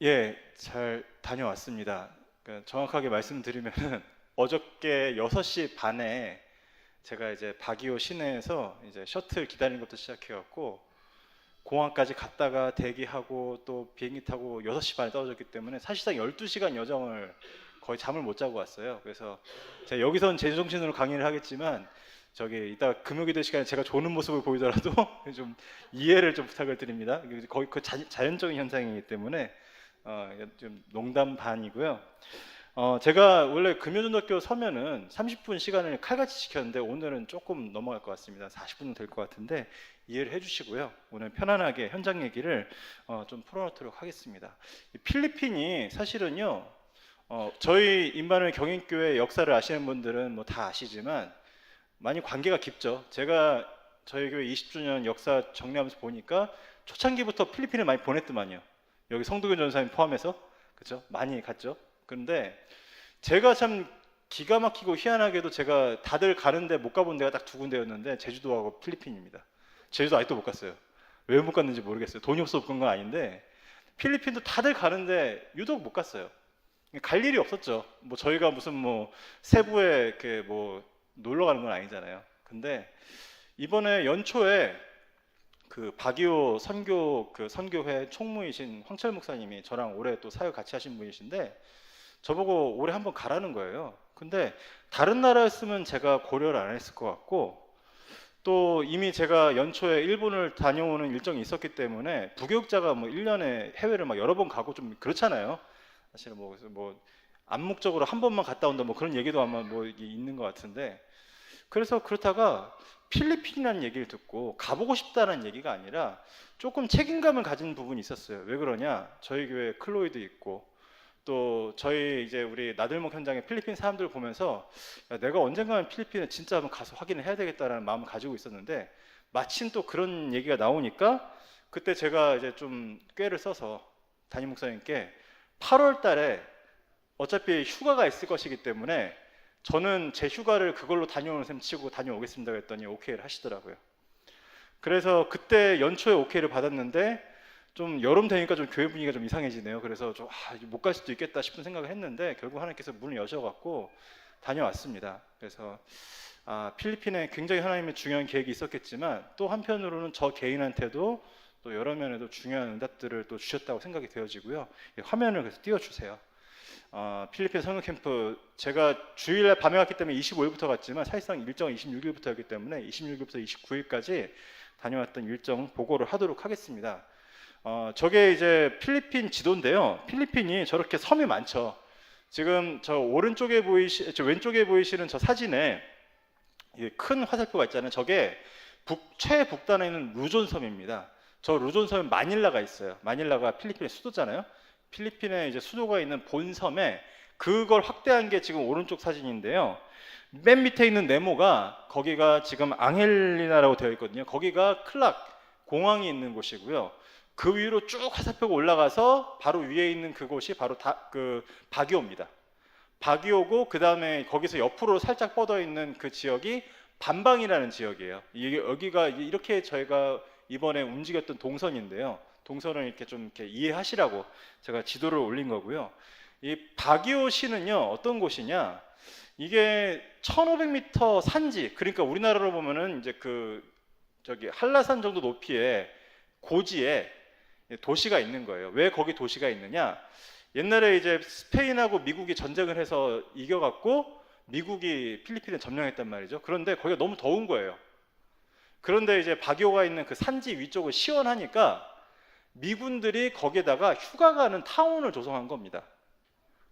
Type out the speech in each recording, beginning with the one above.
예, 잘 다녀왔습니다. 그러니까 정확하게 말씀드리면은 어저께 6시 반에 제가 이제 바기오 시내에서 이제 셔틀 기다리는 것부터 시작해갖고 공항까지 갔다가 대기하고 또 비행기 타고 6시 반에 떨어졌기 때문에 사실상 12시간 여정을 거의 잠을 못 자고 왔어요. 그래서 제가 여기선 제정신으로 강의를 하겠지만 저기 이따 금요기도 시간에 제가 조는 모습을 보이더라도 좀 이해를 좀 부탁을 드립니다. 거의 그 자연적인 현상이기 때문에 좀 농담 반이고요. 제가 원래 금요전학교 서면은 30분 시간을 칼같이 지켰는데 오늘은 조금 넘어갈 것 같습니다. 40분 될 것 같은데 이해를 해주시고요. 오늘 편안하게 현장 얘기를 좀 풀어놓도록 하겠습니다. 이 필리핀이 사실은요, 저희 인반의 경인교회 역사를 아시는 분들은 뭐 다 아시지만 많이 관계가 깊죠. 제가 저희 교회 20주년 역사 정리하면서 보니까 초창기부터 필리핀을 많이 보냈더만요. 여기 성도균 전사님 포함해서 그렇죠? 많이 갔죠. 그런데 제가 참 기가 막히고 희한하게도 제가 다들 가는데 못 가본 데가 딱 두 군데였는데 제주도하고 필리핀입니다. 제주도 아직도 못 갔어요. 왜 못 갔는지 모르겠어요. 돈이 없어서 그런 건 아닌데 필리핀도 다들 가는데 유독 못 갔어요. 갈 일이 없었죠. 뭐 저희가 무슨 뭐 세부에 이렇게 뭐 놀러 가는 건 아니잖아요. 근데 이번에 연초에 그 바기오 선교 그 선교회 총무이신 황철 목사님이 저랑 올해 또 사역 같이 하신 분이신데 저보고 올해 한번 가라는 거예요. 근데 다른 나라였으면 제가 고려를 안 했을 것 같고 또 이미 제가 연초에 일본을 다녀오는 일정이 있었기 때문에 부교육자가 뭐 1년에 해외를 막 여러 번 가고 좀 그렇잖아요. 사실은 뭐 암묵적으로 한 번만 갔다 온다 뭐 그런 얘기도 아마 뭐 있는 것 같은데 그래서 그렇다가 필리핀이라는 얘기를 듣고 가보고 싶다는 얘기가 아니라 조금 책임감을 가진 부분이 있었어요. 왜 그러냐? 저희 교회 클로이도 있고 또 저희 이제 우리 나들목 현장에 필리핀 사람들 보면서 야, 내가 언젠가는 필리핀에 진짜 한번 가서 확인을 해야 되겠다라는 마음을 가지고 있었는데 마침 또 그런 얘기가 나오니까 그때 제가 이제 좀 꾀를 써서 담임 목사님께 8월 달에 어차피 휴가가 있을 것이기 때문에 저는 제 휴가를 그걸로 다녀오는 셈 치고 다녀오겠습니다 했더니 오케이를 하시더라고요. 그래서 그때 연초에 오케이를 받았는데 좀 여름 되니까 좀 교회 분위기가 좀 이상해지네요. 그래서 좀 못 갈 수도 있겠다 싶은 생각을 했는데 결국 하나님께서 문을 여셔갖고 다녀왔습니다. 그래서 필리핀에 굉장히 하나님의 중요한 계획이 있었겠지만 또 한편으로는 저 개인한테도 또 여러 면에도 중요한 응답들을 또 주셨다고 생각이 되어지고요. 화면을 그래서 띄워주세요. 필리핀 선교 캠프 제가 주일날 밤에 갔기 때문에 25일부터 갔지만 사실상 일정은 26일부터였기 때문에 26일부터 29일까지 다녀왔던 일정 보고를 하도록 하겠습니다. 저게 이제 필리핀 지도인데요. 필리핀이 저렇게 섬이 많죠. 지금 저 오른쪽에 저 왼쪽에 보이시는 저 사진에 큰 화살표가 있잖아요. 저게 최북단에 있는 루존 섬입니다. 저 루존 섬에 마닐라가 있어요. 마닐라가 필리핀의 수도잖아요. 필리핀에 이제 수도가 있는 본섬에 그걸 확대한 게 지금 오른쪽 사진인데요. 맨 밑에 있는 네모가 거기가 지금 앙헬리나라고 되어 있거든요. 거기가 클락 공항이 있는 곳이고요. 그 위로 쭉 화살표가 올라가서 바로 위에 있는 그곳이 바로 그 바기오입니다. 바기오고 그 다음에 거기서 옆으로 살짝 뻗어 있는 그 지역이 반방이라는 지역이에요. 여기가 이렇게 저희가 이번에 움직였던 동선인데요. 동선을 이렇게 좀 이렇게 이해하시라고 제가 지도를 올린 거고요. 이 바기오시는요 어떤 곳이냐? 이게 1,500m 산지, 그러니까 우리나라로 보면은 이제 저기 한라산 정도 높이의 고지에 도시가 있는 거예요. 왜 거기 도시가 있느냐? 옛날에 이제 스페인하고 미국이 전쟁을 해서 이겨갖고 미국이 필리핀을 점령했단 말이죠. 그런데 거기가 너무 더운 거예요. 그런데 이제 바기오가 있는 그 산지 위쪽을 시원하니까 미군들이 거기에다가 휴가 가는 타운을 조성한 겁니다.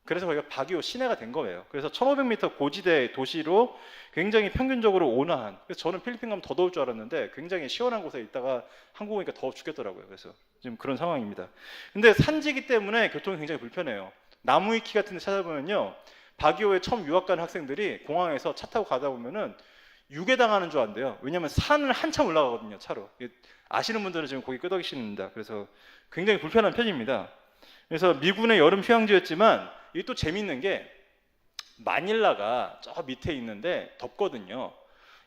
그래서 거기가 바기오 시내가 된 거예요. 그래서 1,500m 고지대 도시로 굉장히 평균적으로 온화한. 그래서 저는 필리핀 가면 더 더울 줄 알았는데 굉장히 시원한 곳에 있다가 한국 오니까 더워 죽겠더라고요. 그래서 지금 그런 상황입니다. 근데 산지기 때문에 교통이 굉장히 불편해요. 나무위키 같은 데 찾아보면요. 바기오에 처음 유학 가는 학생들이 공항에서 차 타고 가다 보면은 유괴당하는 줄 안돼요. 왜냐면 산을 한참 올라가거든요. 차로. 아시는 분들은 지금 거기 끄덕이십니다. 그래서 굉장히 불편한 편입니다. 그래서 미군의 여름 휴양지였지만 이게 또 재밌는 게 마닐라가 저 밑에 있는데 덥거든요.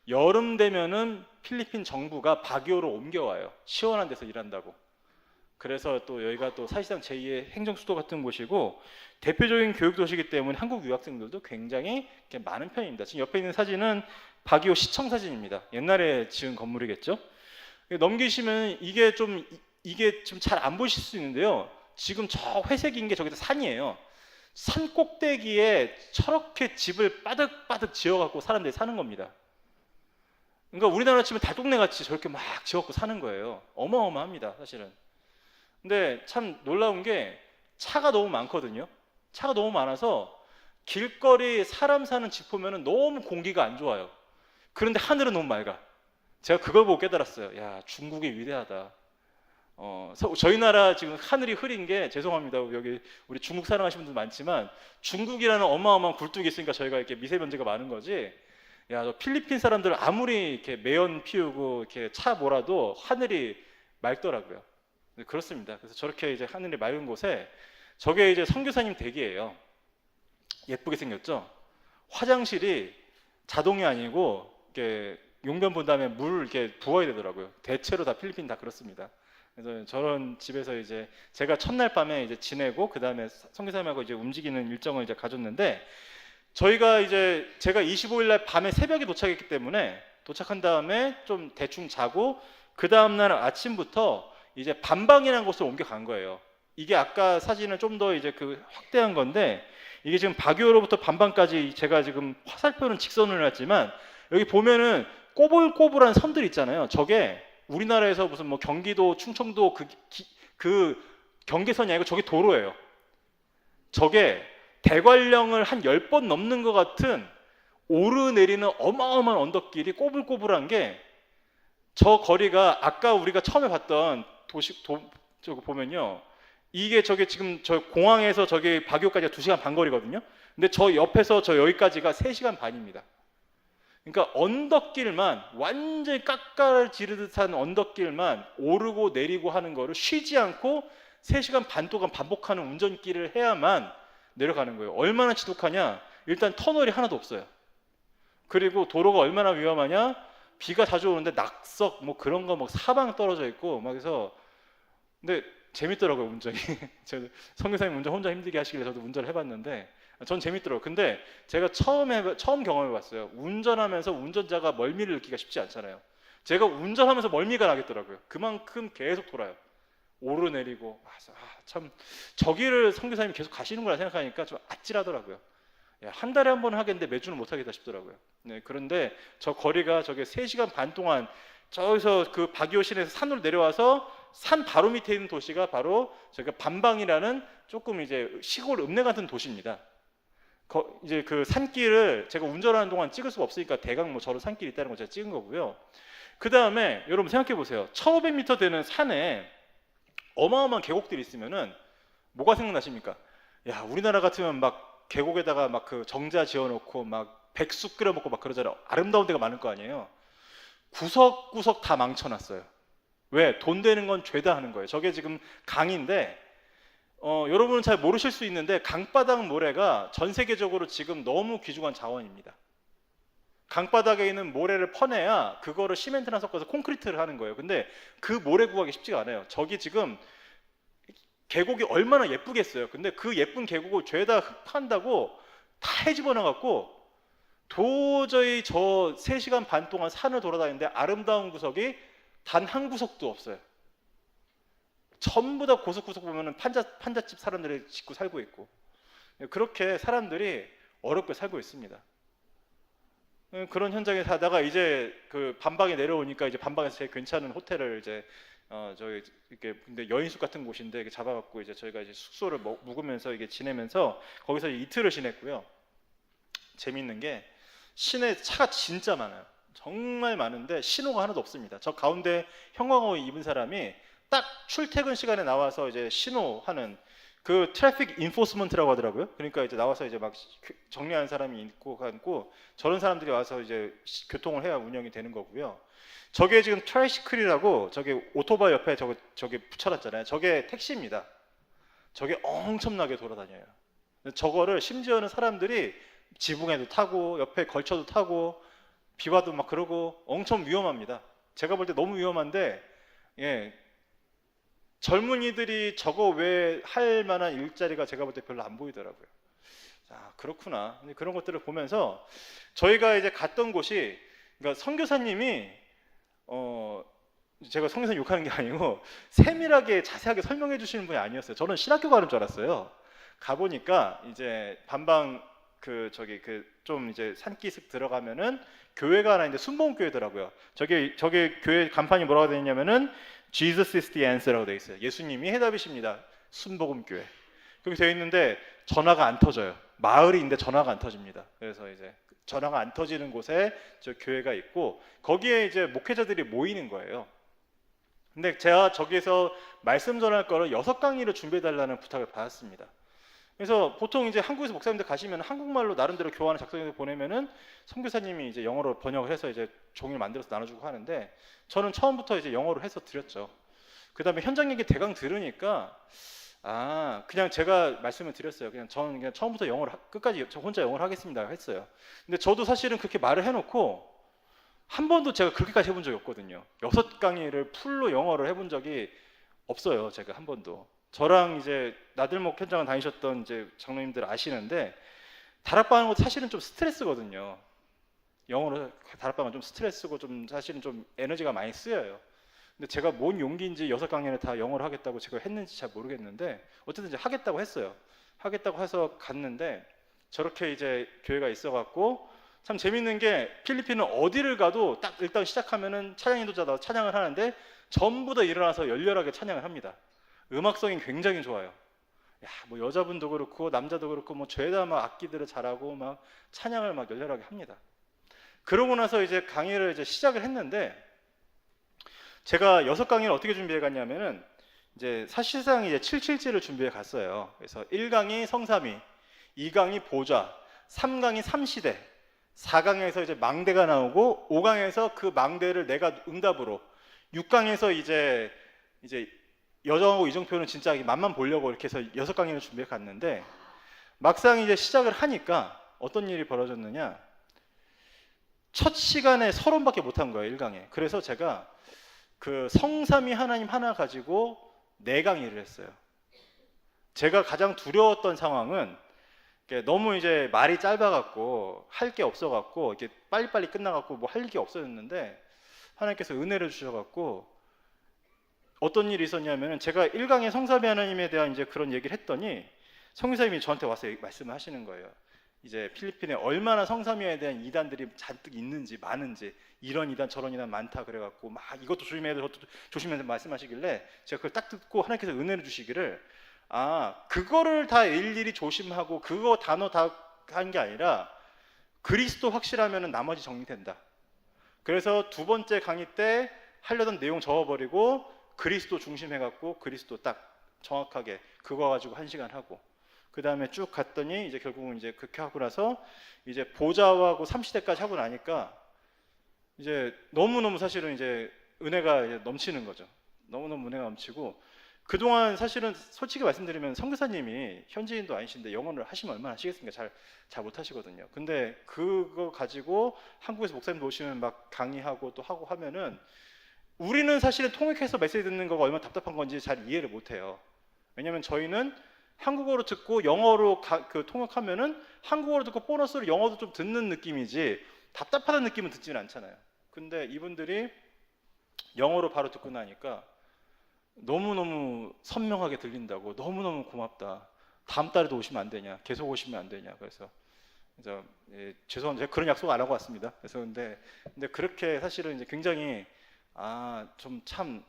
여름 되면은 필리핀 정부가 바기오로 옮겨와요. 시원한 데서 일한다고. 그래서 또 여기가 또 사실상 제2의 행정수도 같은 곳이고 대표적인 교육도시이기 때문에 한국 유학생들도 굉장히 이렇게 많은 편입니다. 지금 옆에 있는 사진은 바기오 시청 사진입니다. 옛날에 지은 건물이겠죠. 넘기시면 이게 좀 잘 안 보실 수 있는데요. 지금 저 회색인 게 저기서 산이에요. 산 꼭대기에 저렇게 집을 빠득빠득 지어갖고 사람들이 사는 겁니다. 그러니까 우리나라 치면 달동네 같이 저렇게 막 지어갖고 사는 거예요. 어마어마합니다, 사실은. 근데 참 놀라운 게 차가 너무 많거든요. 차가 너무 많아서 길거리 사람 사는 집 보면은 너무 공기가 안 좋아요. 그런데 하늘은 너무 맑아. 제가 그걸 보고 깨달았어요. 야, 중국이 위대하다. 저희 나라 지금 하늘이 흐린 게 죄송합니다. 여기 우리 중국 사랑하시는 분들 많지만 중국이라는 어마어마한 굴뚝이 있으니까 저희가 이렇게 미세먼지가 많은 거지. 야, 저 필리핀 사람들 아무리 이렇게 매연 피우고 이렇게 차 몰아도 하늘이 맑더라고요. 네, 그렇습니다. 그래서 저렇게 이제 하늘이 맑은 곳에 저게 이제 선교사님 댁이에요. 예쁘게 생겼죠? 화장실이 자동이 아니고 이렇게 용변 본 다음에 물 이렇게 부어야 되더라고요. 대체로 다 필리핀 다 그렇습니다. 그래서 저런 집에서 이제 제가 첫날 밤에 이제 지내고 그 다음에 선교사님하고 이제 움직이는 일정을 이제 가졌는데 저희가 이제 제가 25일 날 밤에 새벽에 도착했기 때문에 도착한 다음에 좀 대충 자고 그 다음 날 아침부터 이제 반방이라는 곳으로 옮겨간 거예요. 이게 아까 사진은 좀 더 이제 그 확대한 건데 이게 지금 바교로부터 반방까지 제가 지금 화살표는 직선을 놨지만 여기 보면은 꼬불꼬불한 선들 있잖아요. 저게 우리나라에서 무슨 뭐 경기도, 충청도 그 경계선이 아니고 저게 도로예요. 저게 대관령을 한 10번 넘는 것 같은 오르내리는 어마어마한 언덕길이 꼬불꼬불한 게 저 거리가 아까 우리가 처음에 봤던 저거 보면요. 이게 저게 지금 저 공항에서 저기 바교까지가 2시간 반 거리거든요. 근데 저 옆에서 저 여기까지가 3시간 반입니다. 그러니까 언덕길만 완전히 깎아지르듯한 언덕길만 오르고 내리고 하는 거를 쉬지 않고 3시간 반 동안 반복하는 운전길을 해야만 내려가는 거예요. 얼마나 지독하냐? 일단 터널이 하나도 없어요. 그리고 도로가 얼마나 위험하냐? 비가 자주 오는데 낙석 뭐 그런 거 뭐 사방 떨어져 있고 막 해서 근데 재밌더라고요, 운전이. 저 선교사님 운전 혼자 힘들게 하시길래 저도 운전을 해봤는데 전 재밌더라고요. 근데 제가 처음 경험해봤어요. 운전하면서 운전자가 멀미를 느끼기가 쉽지 않잖아요. 제가 운전하면서 멀미가 나겠더라고요. 그만큼 계속 돌아요. 오르내리고 참 저기를 선교사님이 계속 가시는구나 생각하니까 좀 아찔하더라고요. 한 달에 한 번 하겠는데 매주는 못 하겠다 싶더라고요. 네, 그런데 저 거리가 저게 3시간 반 동안 저기서 그 바기오 시내에서 산으로 내려와서 산 바로 밑에 있는 도시가 바로 저희가 반방이라는 조금 이제 시골 읍내 같은 도시입니다. 이제 그 산길을 제가 운전하는 동안 찍을 수가 없으니까 대강 뭐 저런 산길이 있다는 걸 제가 찍은 거고요. 그 다음에 여러분 생각해 보세요. 1500m 되는 산에 어마어마한 계곡들이 있으면은 뭐가 생각나십니까? 야, 우리나라 같으면 막 계곡에다가 막 그 정자 지어놓고 막 백숙 끓여 먹고 막 그러잖아요. 아름다운 데가 많을 거 아니에요. 구석구석 다 망쳐놨어요. 왜? 돈 되는 건 죄다 하는 거예요. 저게 지금 강인데 여러분은 잘 모르실 수 있는데 강바닥 모래가 전 세계적으로 지금 너무 귀중한 자원입니다. 강바닥에 있는 모래를 퍼내야 그거를 시멘트랑 섞어서 콘크리트를 하는 거예요. 근데 그 모래 구하기 쉽지가 않아요. 저기 지금 계곡이 얼마나 예쁘겠어요. 근데 그 예쁜 계곡을 죄다 흙판다고 다 헤집어놔갖고 도저히 저 3시간 반 동안 산을 돌아다니는데 아름다운 구석이 단 한 구석도 없어요. 전부 다 구석구석 보면은 판잣집 사람들이 짓고 살고 있고 그렇게 사람들이 어렵게 살고 있습니다. 그런 현장에 사다가 이제 그 반방에 내려오니까 이제 반방에서 제일 괜찮은 호텔을 이제 저희 이렇게 근데 여인숙 같은 곳인데 이렇게 잡아갖고 이제 저희가 이제 숙소를 묵으면서 이게 지내면서 거기서 이틀을 지냈고요. 재밌는 게 시내 차가 진짜 많아요. 정말 많은데 신호가 하나도 없습니다. 저 가운데 형광옷 입은 사람이 딱 출퇴근 시간에 나와서 이제 신호하는 그 트래픽 인포스먼트라고 하더라고요. 그러니까 이제 나와서 이제 막 정리하는 사람이 있고 가고 저런 사람들이 와서 이제 교통을 해야 운영이 되는 거고요. 저게 지금 트라이시클이라고 저게 오토바이 옆에 저게 붙여놨잖아요. 저게 택시입니다. 저게 엄청나게 돌아다녀요. 저거를 심지어는 사람들이 지붕에도 타고 옆에 걸쳐도 타고 비 와도 막 그러고 엄청 위험합니다. 제가 볼 때 너무 위험한데 예. 젊은이들이 저거 외에 할 만한 일자리가 제가 볼 때 별로 안 보이더라고요. 아, 그렇구나. 근데 그런 것들을 보면서 저희가 이제 갔던 곳이, 그러니까 선교사님이 제가 선교사 욕하는 게 아니고 세밀하게 자세하게 설명해 주시는 분이 아니었어요. 저는 신학교 가는 줄 알았어요. 가 보니까 이제 반방 좀 이제 산기슭 들어가면은 교회가 하나 있는데 순복음교회더라고요. 저기 교회 간판이 뭐라고 되어 있냐면은 Jesus is the answer라고 되어 있어요. 예수님이 해답이십니다. 순복음교회. 그렇게 되어 있는데 전화가 안 터져요. 마을인데 전화가 안 터집니다. 그래서 이제 전화가 안 터지는 곳에 저 교회가 있고 거기에 이제 목회자들이 모이는 거예요. 근데 제가 저기에서 말씀 전할 거를 6강의를 준비해 달라는 부탁을 받았습니다. 그래서 보통 이제 한국에서 목사님들 가시면 한국말로 나름대로 교환을 작성해서 보내면은 선교사님이 이제 영어로 번역을 해서 이제 종이를 만들어서 나눠주고 하는데 저는 처음부터 이제 영어로 해서 드렸죠. 그 다음에 현장 얘기 대강 들으니까 그냥 제가 말씀을 드렸어요. 저는 그냥 처음부터 끝까지 저 혼자 영어를 하겠습니다 했어요. 근데 저도 사실은 그렇게 말을 해놓고 한 번도 제가 그렇게까지 해본 적이 없거든요. 6강의를 풀로 영어를 해본 적이 없어요. 제가 한 번도. 저랑 이제 나들목 현장을 다니셨던 이제 장로님들 아시는데 다락방 하는 것도 사실은 좀 스트레스거든요. 영어로 다락방은 좀 스트레스고 좀 사실은 좀 에너지가 많이 쓰여요. 근데 제가 뭔 용기인지 6강의를 다 영어로 하겠다고 제가 했는지 잘 모르겠는데 어쨌든 이제 하겠다고 했어요. 하겠다고 해서 갔는데 저렇게 이제 교회가 있어갖고 참 재밌는 게 필리핀은 어디를 가도 딱 일단 시작하면은 찬양 인도자다 찬양을 하는데 전부 다 일어나서 열렬하게 찬양을 합니다. 음악성이 굉장히 좋아요. 뭐 여자분도 그렇고 남자도 그렇고 뭐 죄다 막 악기들을 잘하고 막 찬양을 막 열렬하게 합니다. 그러고 나서 이제 강의를 이제 시작을 했는데 제가 6강의를 어떻게 준비해 갔냐면은 이제 사실상 이제 777을 준비해 갔어요. 그래서 1강이 성삼위, 2강이 보좌, 3강이 삼시대, 4강에서 이제 망대가 나오고 5강에서 그 망대를 내가 응답으로 6강에서 이제 여정하고 이정표는 진짜 맛만 보려고 이렇게 해서 6강의를 준비해 갔는데 막상 이제 시작을 하니까 어떤 일이 벌어졌느냐 첫 시간에 서론밖에 못한 거예요 1강에. 그래서 제가 그 성삼위 하나님 하나 가지고 4강의를 했어요. 제가 가장 두려웠던 상황은 너무 이제 말이 짧아갖고 할 게 없어갖고 이렇게 빨리빨리 끝나갖고 뭐 할 게 없어졌는데 하나님께서 은혜를 주셔갖고 어떤 일이 있었냐면은 제가 1강의 성삼위 하나님에 대한 이제 그런 얘기를 했더니 성교사님이 저한테 와서 말씀을 하시는 거예요. 이제 필리핀에 얼마나 성삼위에 대한 이단들이 잔뜩 있는지 많은지 이런 이단 저런 이단 많다 그래갖고 막 이것도 조심해야 돼 저것도 조심해야 돼 말씀하시길래 제가 그걸 딱 듣고 하나님께서 은혜를 주시기를 그거를 다 일일이 조심하고 그거 단어 다 한 게 아니라 그리스도 확실하면은 나머지 정리된다. 그래서 2번째 강의 때 하려던 내용 적어버리고 그리스도 중심해갖고 그리스도 딱 정확하게 그거 가지고 1시간 하고 그 다음에 쭉 갔더니 이제 결국은 이제 그렇게 하고 나서 이제 보좌하고 삼시대까지 하고 나니까 이제 너무너무 사실은 이제 은혜가 이제 넘치는 거죠. 너무너무 은혜가 넘치고 그동안 사실은 솔직히 말씀드리면 선교사님이 현지인도 아니신데 영어를 하시면 얼마나 하시겠습니까? 잘 못하시거든요. 근데 그거 가지고 한국에서 목사님들 오시면 막 강의하고 또 하고 하면은 우리는 사실은 통역해서 메시지 듣는 거가 얼마나 답답한 건지 잘 이해를 못해요. 왜냐하면 저희는 한국어로 듣고 영어로 통역하면은 한국어로 듣고 보너스로 영어도 좀 듣는 느낌이지 답답하다는 느낌은 듣지는 않잖아요. 근데 이분들이 영어로 바로 듣고 나니까 너무너무 선명하게 들린다고 너무너무 고맙다. 다음 달에도 오시면 안 되냐? 계속 오시면 안 되냐? 그래서 죄송합니다. 제가 그런 약속 안 하고 왔습니다. 그래서 근데 그렇게 사실은 이제 굉장히 좀 참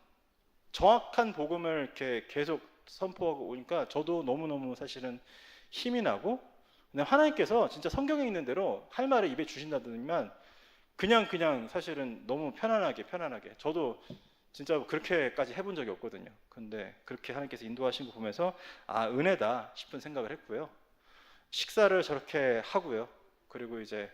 정확한 복음을 이렇게 계속 선포하고 오니까 저도 너무너무 사실은 힘이 나고 그냥 하나님께서 진짜 성경에 있는 대로 할 말을 입에 주신다더니만 그냥 사실은 너무 편안하게 저도 진짜 그렇게까지 해본 적이 없거든요. 근데 그렇게 하나님께서 인도하신 거 보면서 은혜다 싶은 생각을 했고요. 식사를 저렇게 하고요. 그리고 이제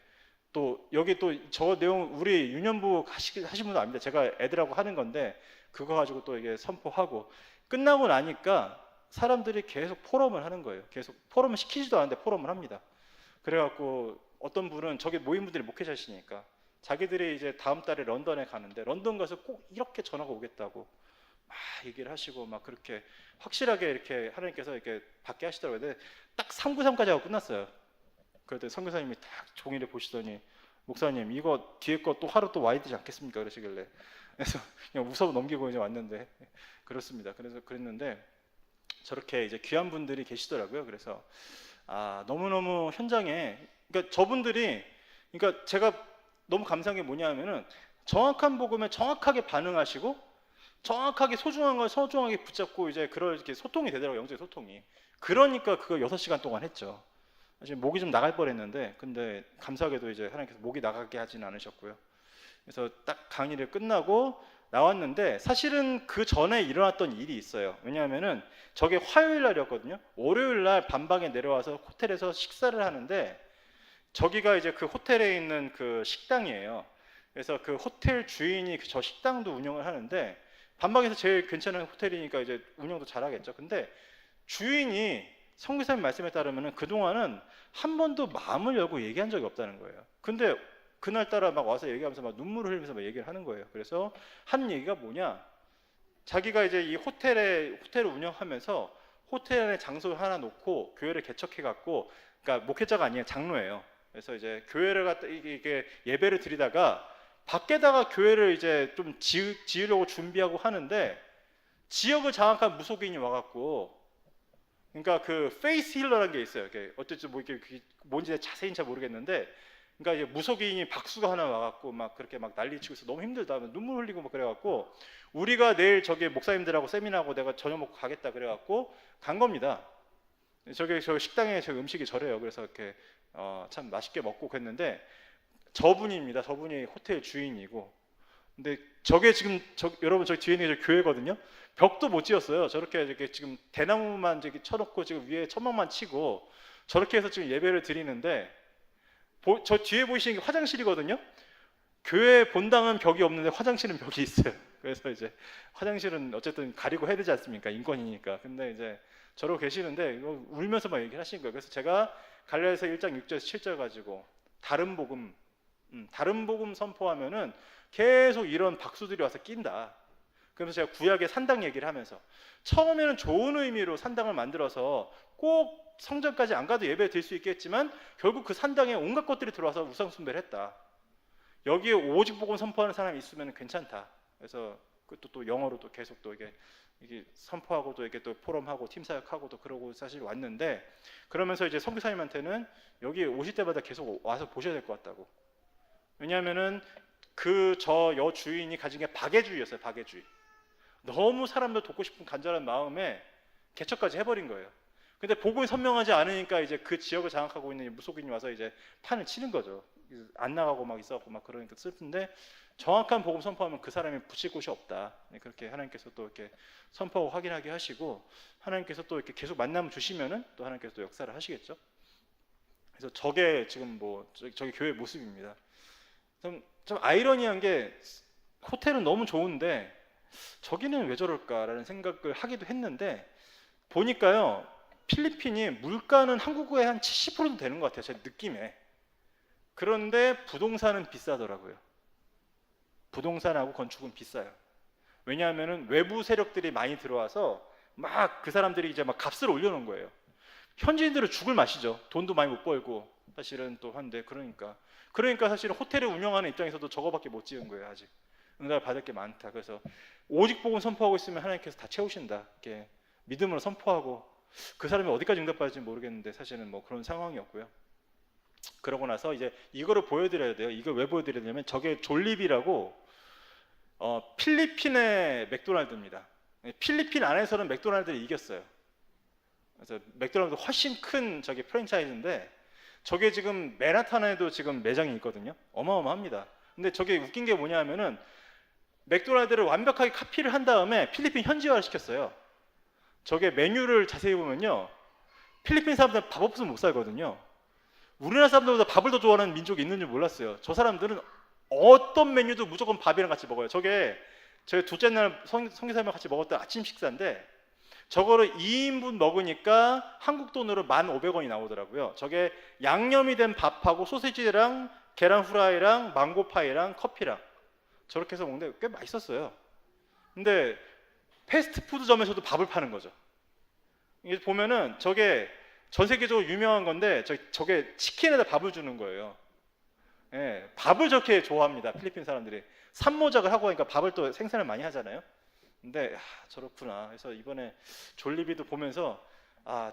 또 여기 또 저 내용 우리 유년부 하신 분도 압니다. 제가 애들하고 하는 건데 그거 가지고 또 이게 선포하고 끝나고 나니까 사람들이 계속 포럼을 하는 거예요. 계속 포럼을 시키지도 않는데 포럼을 합니다. 그래갖고 어떤 분은 저기 모인 분들이 목회자시니까 자기들이 이제 다음 달에 런던에 가는데 런던 가서 꼭 이렇게 전화가 오겠다고 막 얘기를 하시고 막 그렇게 확실하게 이렇게 하나님께서 이렇게 받게 하시더라고요. 근데 딱 393까지 하고 끝났어요. 그랬더니 선교사님이 딱 종이를 보시더니 목사님 이거 뒤에 거 또 하루 또 와야 되지 않겠습니까? 그러시길래 그래서 그냥 웃어 넘기고 이제 왔는데 그렇습니다. 그래서 그랬는데 저렇게 이제 귀한 분들이 계시더라고요. 그래서 너무너무 현장에 그러니까 저분들이 그러니까 제가 너무 감사한 게 뭐냐면은 정확한 복음에 정확하게 반응하시고 정확하게 소중한 걸 소중하게 붙잡고 이제 그렇게 소통이 되더라고요. 영적 소통이. 그러니까 그거 6시간 동안 했죠. 사실 목이 좀 나갈 뻔했는데 근데 감사하게도 이제 하나님께서 목이 나가게 하지는 않으셨고요. 그래서 딱 강의를 끝나고 나왔는데 사실은 그 전에 일어났던 일이 있어요. 왜냐하면은 저게 화요일 날이었거든요. 월요일 날 밤방에 내려와서 호텔에서 식사를 하는데 저기가 이제 그 호텔에 있는 그 식당이에요. 그래서 그 호텔 주인이 저 식당도 운영을 하는데 밤방에서 제일 괜찮은 호텔이니까 이제 운영도 잘하겠죠. 근데 주인이 성교사님 말씀에 따르면 그동안은 한 번도 마음을 열고 얘기한 적이 없다는 거예요. 근데 그날따라 막 와서 얘기하면서 막 눈물을 흘리면서 막 얘기를 하는 거예요. 그래서 한 얘기가 뭐냐? 자기가 이제 이 호텔을 운영하면서 호텔 안에 장소를 하나 놓고 교회를 개척해 갖고, 그러니까 목회자가 아니에요, 장로예요. 그래서 이제 교회를 갖다 이게 예배를 드리다가 밖에다가 교회를 이제 좀 지으려고 준비하고 하는데 지역을 장악한 무속인이 와갖고, 그러니까 그 페이스 힐러라는 게 있어요. 어쨌든 뭐 이게 뭔지 자세히는 잘 모르겠는데, 그러니까 이제 무속인이 박수가 하나 와갖고 막 그렇게 막 난리치고 있어. 너무 힘들다. 눈물 흘리고 막 그래갖고 우리가 내일 저기 목사님들하고 세미나하고 내가 저녁 먹고 가겠다 그래갖고 간 겁니다. 저 식당에 저 음식이 저래요. 그래서 이렇게 참 맛있게 먹고 그랬는데 저분입니다. 저분이 호텔 주인이고. 근데 저게 지금 여러분 저 뒤에 있는 게 교회거든요. 벽도 못 지었어요. 저렇게 이렇게 지금 대나무만 저기 쳐놓고 지금 위에 천막만 치고 저렇게 해서 지금 예배를 드리는데 저 뒤에 보이시는 게 화장실이거든요. 교회 본당은 벽이 없는데 화장실은 벽이 있어요. 그래서 이제 화장실은 어쨌든 가리고 해야 되지 않습니까? 인권이니까. 근데 이제 저러고 계시는데 울면서 막 얘기를 하시는 거예요. 그래서 제가 갈라디아서 1장 6절에서 7절 가지고 다른 복음 선포하면은 계속 이런 박수들이 와서 낀다. 그러면서 제가 구약의 산당 얘기를 하면서 처음에는 좋은 의미로 산당을 만들어서 꼭 성전까지 안 가도 예배 드릴 수 있겠지만 결국 그 산당에 온갖 것들이 들어와서 우상 숭배를 했다. 여기에 오직 복음 선포하는 사람이 있으면 괜찮다. 그래서 그것도 또 영어로 또 계속 또 이게 선포하고 또 이렇게 또 포럼하고 팀 사역하고 또 그러고 사실 왔는데, 그러면서 이제 선교사님한테는 여기 오실 때마다 계속 와서 보셔야 될 것 같다고. 왜냐하면은 그 저 여주인이 가진 게 박애주의였어요. 박애주의. 너무 사람들 돕고 싶은 간절한 마음에 개척까지 해버린 거예요. 근데 복음이 선명하지 않으니까 이제 그 지역을 장악하고 있는 무속인이 와서 이제 판을 치는 거죠. 안 나가고 막 있어갖고 막 그러니까 슬픈데, 정확한 복음 선포하면 그 사람이 붙일 곳이 없다. 그렇게 하나님께서 또 이렇게 선포하고 확인하게 하시고, 하나님께서 또 이렇게 계속 만남 주시면은 또 하나님께서 또 역사를 하시겠죠. 그래서 저게 지금 뭐 저기 교회 모습입니다. 좀 아이러니한 게 호텔은 너무 좋은데 저기는 왜 저럴까라는 생각을 하기도 했는데 보니까요, 필리핀이 물가는 한국의 한 70%도 되는 것 같아요, 제 느낌에. 그런데 부동산은 비싸더라고요. 부동산하고 건축은 비싸요. 왜냐하면은 외부 세력들이 많이 들어와서 막 그 사람들이 이제 막 값을 올려놓은 거예요. 현지인들은 죽을 맛이죠. 돈도 많이 못 벌고 사실은 또 한데, 그러니까 사실은 호텔을 운영하는 입장에서도 저거밖에 못 지은 거예요. 아직 응답을 받을 게 많다. 그래서 오직 복음 선포하고 있으면 하나님께서 다 채우신다. 이렇게 믿음으로 선포하고, 그 사람이 어디까지 응답받을지 모르겠는데 사실은 뭐 그런 상황이었고요. 그러고 나서 이제 이거를 보여드려야 돼요. 이걸 왜 보여드려야 되냐면 저게 졸리비라고 필리핀의 맥도날드입니다. 필리핀 안에서는 맥도날드를 이겼어요. 그래서 맥도날드 훨씬 큰 저기 프랜차이즈인데 저게 지금 맨하탄에도 지금 매장이 있거든요. 어마어마합니다. 근데 저게 웃긴 게 뭐냐면은 맥도날드를 완벽하게 카피를 한 다음에 필리핀 현지화를 시켰어요. 저게 메뉴를 자세히 보면요, 필리핀 사람들은 밥 없으면 못 살거든요. 우리나라 사람들보다 밥을 더 좋아하는 민족이 있는 줄 몰랐어요. 저 사람들은 어떤 메뉴도 무조건 밥이랑 같이 먹어요. 저게 저희 둘째 날 성교사님과 같이 먹었던 아침 식사인데 저거를 2인분 먹으니까 한국 돈으로 1,500원이 나오더라고요. 저게 양념이 된 밥하고 소시지랑 계란 후라이랑 망고파이랑 커피랑 저렇게 해서 먹는데 꽤 맛있었어요. 근데 패스트푸드점에서도 밥을 파는 거죠. 이게 보면은 저게 전 세계적으로 유명한 건데 저게 치킨에다 밥을 주는 거예요. 예, 밥을 저렇게 좋아합니다. 필리핀 사람들이 산모작을 하고 하니까 밥을 또 생산을 많이 하잖아요. 근데 저렇구나. 그래서 이번에 졸리비도 보면서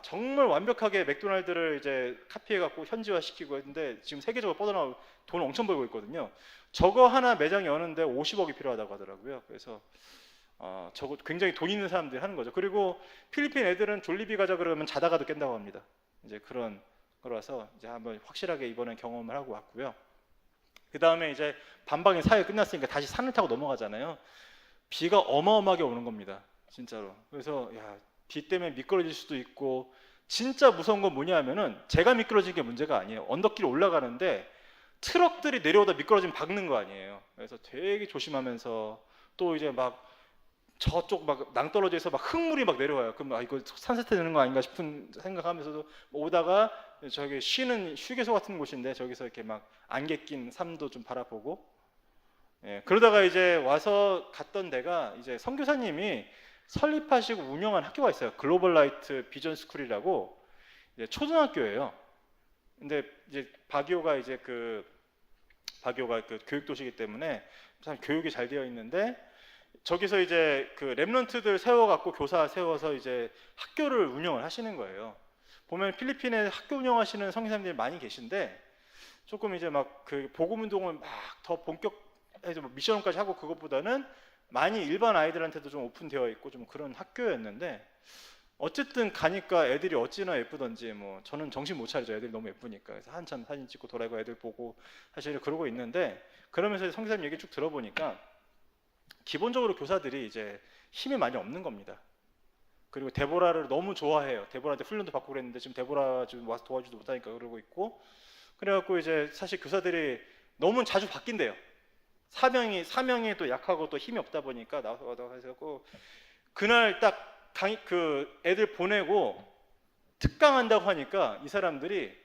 정말 완벽하게 맥도날드를 이제 카피해 갖고 현지화 시키고 했는데 지금 세계적으로 뻗어나올 돈 엄청 벌고 있거든요. 저거 하나 매장에 여는데 50억이 필요하다고 하더라고요. 그래서 저거 굉장히 돈 있는 사람들이 하는 거죠. 그리고 필리핀 애들은 졸리비 가자 그러면 자다가도 깬다고 합니다. 이제 그런 거라서 이제 한번 확실하게 이번에 경험을 하고 왔고요. 그 다음에 이제 반방에 사회 끝났으니까 다시 산을 타고 넘어가잖아요. 비가 어마어마하게 오는 겁니다. 진짜로. 그래서 비 때문에 미끄러질 수도 있고 진짜 무서운 건 뭐냐면은 제가 미끄러진 게 문제가 아니에요. 언덕길 올라가는데 트럭들이 내려오다 미끄러지면 박는 거 아니에요. 그래서 되게 조심하면서 또 이제 막 저쪽 막 낭떠러지에서 막 흙물이 막 내려와요. 그럼 이거 산세태 되는 거 아닌가 싶은 생각하면서도 오다가 저기 쉬는 휴게소 같은 곳인데 저기서 이렇게 막 안개 낀 삶도 좀 바라보고 그러다가 이제 와서 갔던 데가 이제 선교사님이 설립하시고 운영한 학교가 있어요. 글로벌 라이트 비전 스쿨이라고 이제 초등학교예요. 근데 이제 바기오가 바기오가 그 교육 도시이기 때문에 참 교육이 잘 되어 있는데 저기서 이제 그 랩런트들 세워갖고 교사 세워서 이제 학교를 운영을 하시는 거예요. 보면 필리핀에 학교 운영하시는 선교사님들이 많이 계신데 조금 이제 막 그 복음 운동을 막 더 본격해서 미션까지 하고 그것보다는 많이 일반 아이들한테도 좀 오픈되어 있고 좀 그런 학교였는데 어쨌든 가니까 애들이 어찌나 예쁘던지 뭐 저는 정신 못 차리죠. 애들이 너무 예쁘니까. 그래서 한참 사진 찍고 돌아가고 애들 보고 사실 그러고 있는데 그러면서 선교사님 얘기 쭉 들어보니까 기본적으로 교사들이 이제 힘이 많이 없는 겁니다. 그리고 데보라를 너무 좋아해요. 데보라한테 훈련도 받고 그랬는데 지금 데보라 좀 와서 도와주지도 못하니까 그러고 있고 그래갖고 이제 사실 교사들이 너무 자주 바뀐대요. 사명이 또 약하고 또 힘이 없다 보니까 나와서 해서 그날 딱 그 애들 보내고 특강한다고 하니까 이 사람들이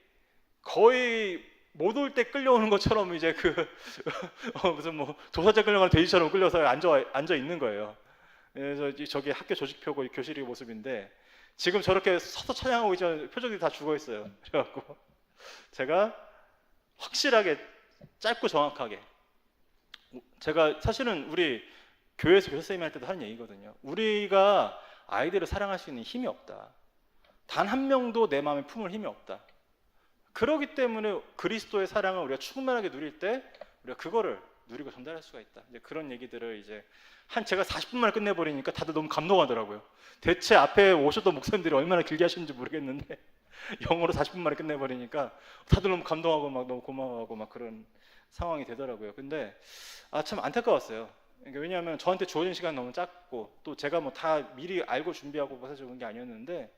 거의 못 올 때 끌려오는 것처럼 이제 무슨 뭐 도사자 끌려가는 돼지처럼 끌려서 앉아 있는 거예요. 그래서 저기 학교 조직표고 교실의 모습인데 지금 저렇게 서서 찬양하고 있는 표정이 다 죽어 있어요. 그래갖고 제가 확실하게 짧고 정확하게 제가 사실은 우리 교회에서 교사 선생님 할 때도 하는 얘기거든요. 우리가 아이들을 사랑할 수 있는 힘이 없다. 단 한 명도 내 마음에 품을 힘이 없다. 그렇기 때문에 그리스도의 사랑을 우리가 충만하게 누릴 때 우리가 그거를 누리고 전달할 수가 있다. 이제 그런 얘기들을 이제 제가 40분 만에 끝내버리니까 다들 너무 감동하더라고요. 대체 앞에 오셨던 목사님들이 얼마나 길게 하시는지 모르겠는데 영어로 40분 만에 끝내버리니까 다들 너무 감동하고 막 너무 고마워하고 막 그런 상황이 되더라고요. 근데 참 안타까웠어요. 그러니까 왜냐하면 저한테 주어진 시간 너무 짧고 또 제가 뭐 다 미리 알고 준비하고 사실 그런 게 아니었는데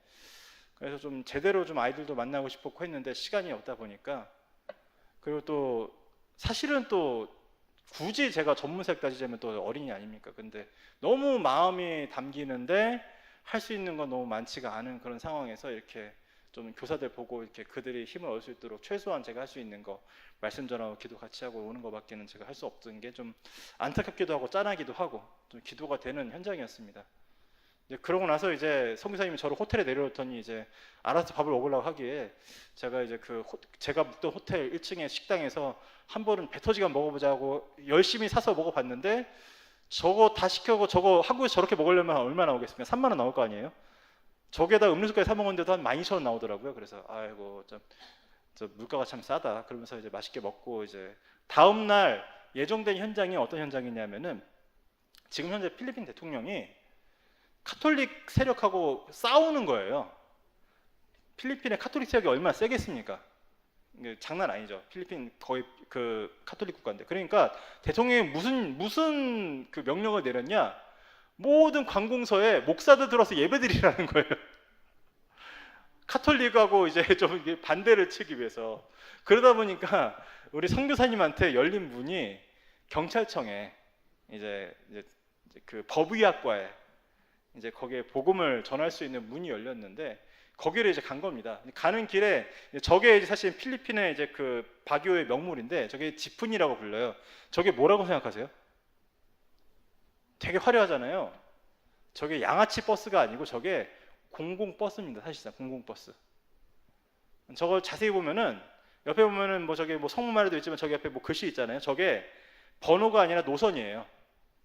그래서 좀 제대로 좀 아이들도 만나고 싶었고 했는데 시간이 없다 보니까 그리고 또 사실은 또 굳이 제가 전문색 따지자면 또 어린이 아닙니까? 근데 너무 마음이 담기는데 할 수 있는 건 너무 많지가 않은 그런 상황에서 이렇게 좀 교사들 보고 이렇게 그들이 힘을 얻을 수 있도록 최소한 제가 할 수 있는 거 말씀 전하고 기도 같이 하고 오는 것밖에는 제가 할 수 없던 게 좀 안타깝기도 하고 짠하기도 하고 좀 기도가 되는 현장이었습니다. 이제 그러고 나서 이제 선교사님이 저를 호텔에 내려놓더니 이제 알아서 밥을 먹으려고 하기에 제가 이제 제가 묵던 호텔 1층의 식당에서 한 번은 배 터지게 먹어보자고 열심히 사서 먹어봤는데 저거 다 시켜고 저거 한국에서 저렇게 먹으려면 얼마 나오겠습니까? 3만 원 나올 거 아니에요? 저게다 음료수까지 사 먹었는데도 한 12,000원 나오더라고요. 그래서 아이고 저 물가가 참 싸다. 그러면서 이제 맛있게 먹고 이제 다음 날 예정된 현장이 어떤 현장이냐면은 지금 현재 필리핀 대통령이 카톨릭 세력하고 싸우는 거예요. 필리핀의 카톨릭 세력이 얼마나 세겠습니까? 장난 아니죠. 필리핀 거의 그 카톨릭 국가인데. 그러니까 대통령이 무슨 그 명령을 내렸냐? 모든 관공서에 목사들 들어서 예배드리라는 거예요. 카톨릭하고 이제 좀 반대를 치기 위해서. 그러다 보니까 우리 선교사님한테 열린 문이 경찰청에 이제 그 법의학과에 이제 거기에 복음을 전할 수 있는 문이 열렸는데 거기를 이제 간 겁니다. 가는 길에 저게 이제 사실 필리핀의 이제 그 바기오의 명물인데 저게 지푼이라고 불러요. 저게 뭐라고 생각하세요? 되게 화려하잖아요. 저게 양아치 버스가 아니고 저게 공공버스입니다. 사실상 공공버스. 저걸 자세히 보면은 옆에 보면은 뭐 저게 뭐 성문말에도 있지만 저기 옆에 뭐 글씨 있잖아요. 저게 번호가 아니라 노선이에요.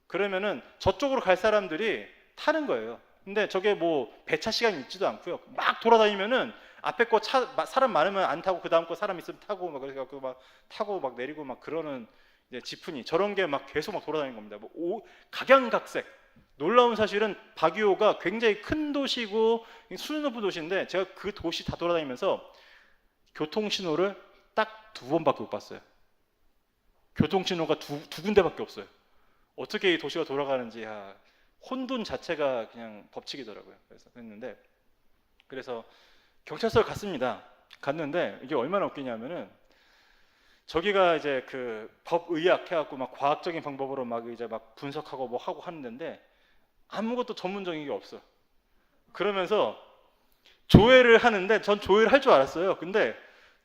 그러면은 저쪽으로 갈 사람들이 타는 거예요. 근데 저게 뭐 배차 시간이 있지도 않고요. 막 돌아다니면은 앞에 거 사람 많으면 안 타고 그 다음 거 사람 있으면 타고 막 그래갖고 막 타고 막 내리고 막 그러는 이제 지프니 저런 게 막 계속 막 돌아다니는 겁니다. 뭐 각양각색. 놀라운 사실은 바기오가 굉장히 큰 도시고 수준 높은 도시인데 제가 그 도시 다 돌아다니면서 교통 신호를 딱 두 번밖에 못 봤어요. 교통 신호가 두 군데밖에 없어요. 어떻게 이 도시가 돌아가는지 혼돈 자체가 그냥 법칙이더라고요. 그래서 그랬는데 그래서 경찰서를 갔습니다. 갔는데 이게 얼마나 웃기냐면은 저기가 이제 그 법의학 해갖고 막 과학적인 방법으로 막 이제 막 분석하고 뭐 하고 하는데 아무것도 전문적인 게 없어. 그러면서 조회를 하는데 전 조회를 할 줄 알았어요. 근데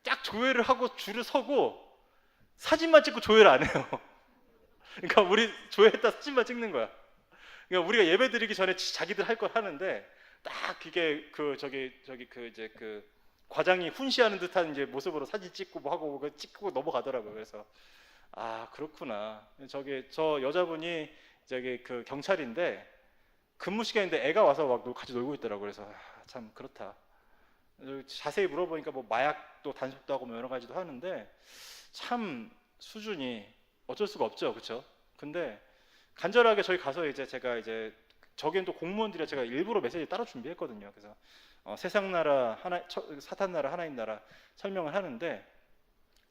딱 조회를 하고 줄을 서고 사진만 찍고 조회를 안 해요. 그러니까 우리 조회했다 사진만 찍는 거야. 그러니까 우리가 예배 드리기 전에 자기들 할 걸 하는데 딱 그게 그 저기 그 이제 그 과장이 훈시하는 듯한 이제 모습으로 사진 찍고 뭐 하고 그 찍고 넘어가더라고요. 그래서 아 그렇구나. 저 여자분이 저기 그 경찰인데 근무 시간인데 애가 와서 막 같이 놀고 있더라고요. 그래서 참 그렇다. 자세히 물어보니까 뭐 마약도 단속도 하고 뭐 여러 가지도 하는데 참 수준이 어쩔 수가 없죠, 그렇죠? 근데 간절하게 저희 가서 이제 제가 이제 저기는 또 공무원들이 제가 일부러 메시지 따로 준비했거든요. 그래서 세상 나라 하나, 사탄 나라 하나인 나라 설명을 하는데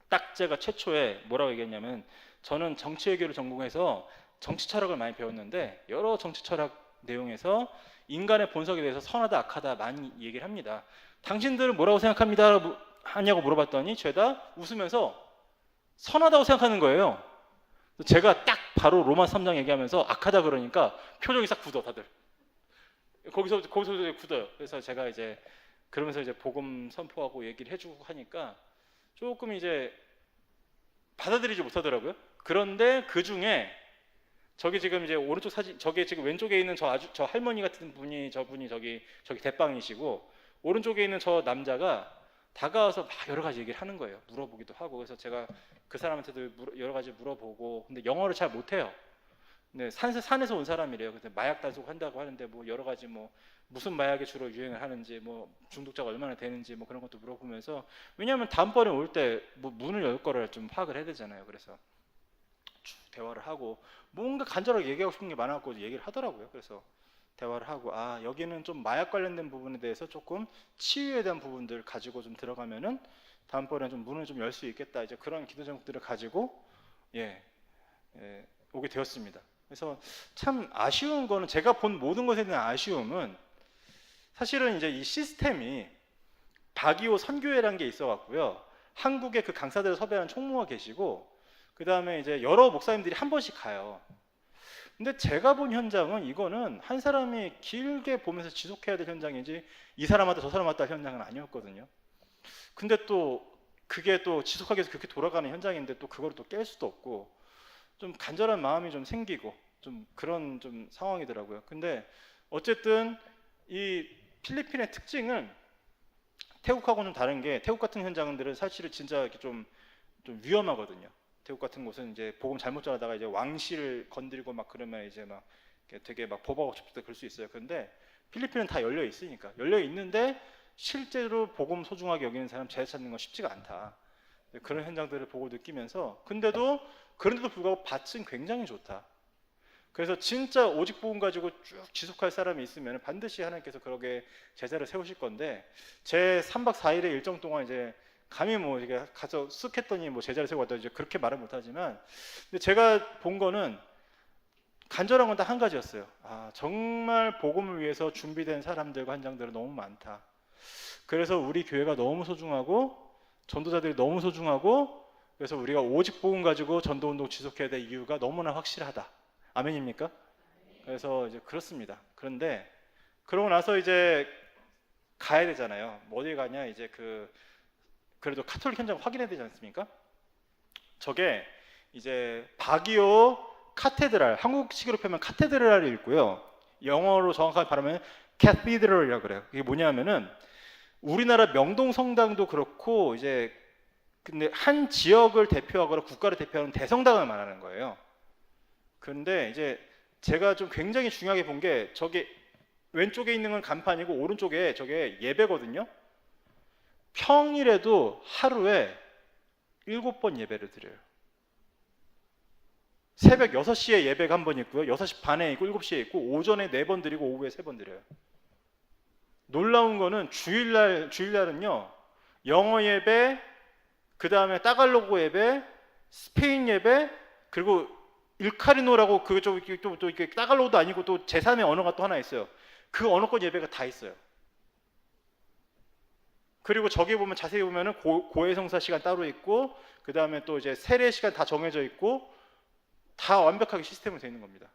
딱 제가 최초에 뭐라고 얘기했냐면 저는 정치외교를 전공해서 정치 철학을 많이 배웠는데 여러 정치 철학 내용에서 인간의 본성에 대해서 선하다 악하다 많이 얘기를 합니다. 당신들은 뭐라고 생각합니다? 하냐고 물어봤더니 죄다 웃으면서 선하다고 생각하는 거예요. 제가 딱 바로 로마 3장 얘기하면서 악하다 그러니까 표정이 싹 굳어 다들. 거기서 이제 굳어요. 그래서 제가 이제 그러면서 이제 복음 선포하고 얘기를 해주고 하니까 조금 이제 받아들이지 못하더라고요. 그런데 그 중에 저기 지금 이제 오른쪽 사진, 저기 지금 왼쪽에 있는 저 할머니 같은 분이 저분이 저기 대빵이시고 오른쪽에 있는 저 남자가 다가와서 막 여러 가지 얘기를 하는 거예요. 물어보기도 하고. 그래서 제가 그 사람한테도 여러 가지 물어보고, 근데 영어를 잘 못해요. 근데 산에서 온 사람이래요. 근데 마약 단속 한다고 하는데 뭐 여러 가지 뭐 무슨 마약이 주로 유행을 하는지, 뭐 중독자가 얼마나 되는지 뭐 그런 것도 물어보면서, 왜냐하면 다음번에 올 때 뭐 문을 열 거를 좀 파악을 해야 되잖아요. 그래서 쭉 대화를 하고 뭔가 간절하게 얘기하고 싶은 게 많았고 얘기를 하더라고요. 그래서 대화를 하고 여기는 좀 마약 관련된 부분에 대해서 조금 치유에 대한 부분들 가지고 좀 들어가면은 다음번에 좀 문을 좀 열 수 있겠다, 이제 그런 기도 제목들을 가지고 오게 되었습니다. 그래서 참 아쉬운 거는, 제가 본 모든 것에 대한 아쉬움은 사실은 이제 이 시스템이 바기오 선교회라는 게 있어 갖고요, 한국에 그 강사들을 섭외하는 총무가 계시고 그 다음에 이제 여러 목사님들이 한 번씩 가요. 근데 제가 본 현장은 이거는 한 사람이 길게 보면서 지속해야 될 현장이지 이 사람 왔다 저 사람 왔다 할 현장은 아니었거든요. 근데 또 그게 또 지속하기 위해서 그렇게 돌아가는 현장인데 또 그걸 또 깰 수도 없고 좀 간절한 마음이 좀 생기고 좀 그런 좀 상황이더라고요. 근데 어쨌든 이 필리핀의 특징은 태국하고는 다른 게, 태국 같은 현장들은 사실은 진짜 이렇게 좀 위험하거든요. 태국 같은 곳은 이제 복음 잘못 전하다가 이제 왕실 건드리고 막 그러면 이제 막 되게 막 법하고 접촉도 그럴 수 있어요. 그런데 필리핀은 다 열려 있으니까, 열려 있는데 실제로 복음 소중하게 여기는 사람 제자 찾는 건 쉽지가 않다. 그런 현장들을 보고 느끼면서, 근데도 그런데도 불구하고 밭은 굉장히 좋다. 그래서 진짜 오직 복음 가지고 쭉 지속할 사람이 있으면 반드시 하나님께서 그렇게 제자를 세우실 건데, 제 3박 4일의 일정 동안 이제 감히 뭐 이게 가서 쓱 했더니 뭐 제자를 세우고 왔다 이제 그렇게 말은 못하지만, 근데 제가 본 거는 간절한 건 딱 한 가지였어요. 정말 복음을 위해서 준비된 사람들과 현장들은 너무 많다. 그래서 우리 교회가 너무 소중하고 전도자들이 너무 소중하고, 그래서 우리가 오직 복음 가지고 전도운동 지속해야 될 이유가 너무나 확실하다. 아멘입니까? 그래서 이제 그렇습니다. 그런데 그러고 나서 이제 가야 되잖아요. 뭐 어디 가냐, 이제 그래도 카톨릭 현장 확인해야 되지 않습니까? 저게 이제 바기오 카테드랄, 한국식으로 표현하면 카테드랄이 있고요. 영어로 정확하게 발음하면 cathedral이라고 그래요. 이게 뭐냐면은 우리나라 명동 성당도 그렇고 이제 근데 한 지역을 대표하거나 국가를 대표하는 대성당을 말하는 거예요. 그런데 이제 제가 좀 굉장히 중요하게 본 게 저게 왼쪽에 있는 건 간판이고 오른쪽에 저게 예배거든요. 평일에도 하루에 7번 예배를 드려요. 새벽 6시에 예배가 한 번 있고요. 6시 반에 있고 7시에 있고 오전에 4번 드리고 오후에 3번 드려요. 놀라운 거는 주일날은요. 영어 예배, 그 다음에 따갈로그 예배, 스페인 예배, 그리고 일카리노라고 또 이게 따갈로그도 아니고 또 제3의 언어가 또 하나 있어요. 그 언어권 예배가 다 있어요. 그리고 저기 보면 자세히 보면은 고해성사 시간 따로 있고, 그 다음에 또 이제 세례 시간 다 정해져 있고, 다 완벽하게 시스템으로 되어 있는 겁니다.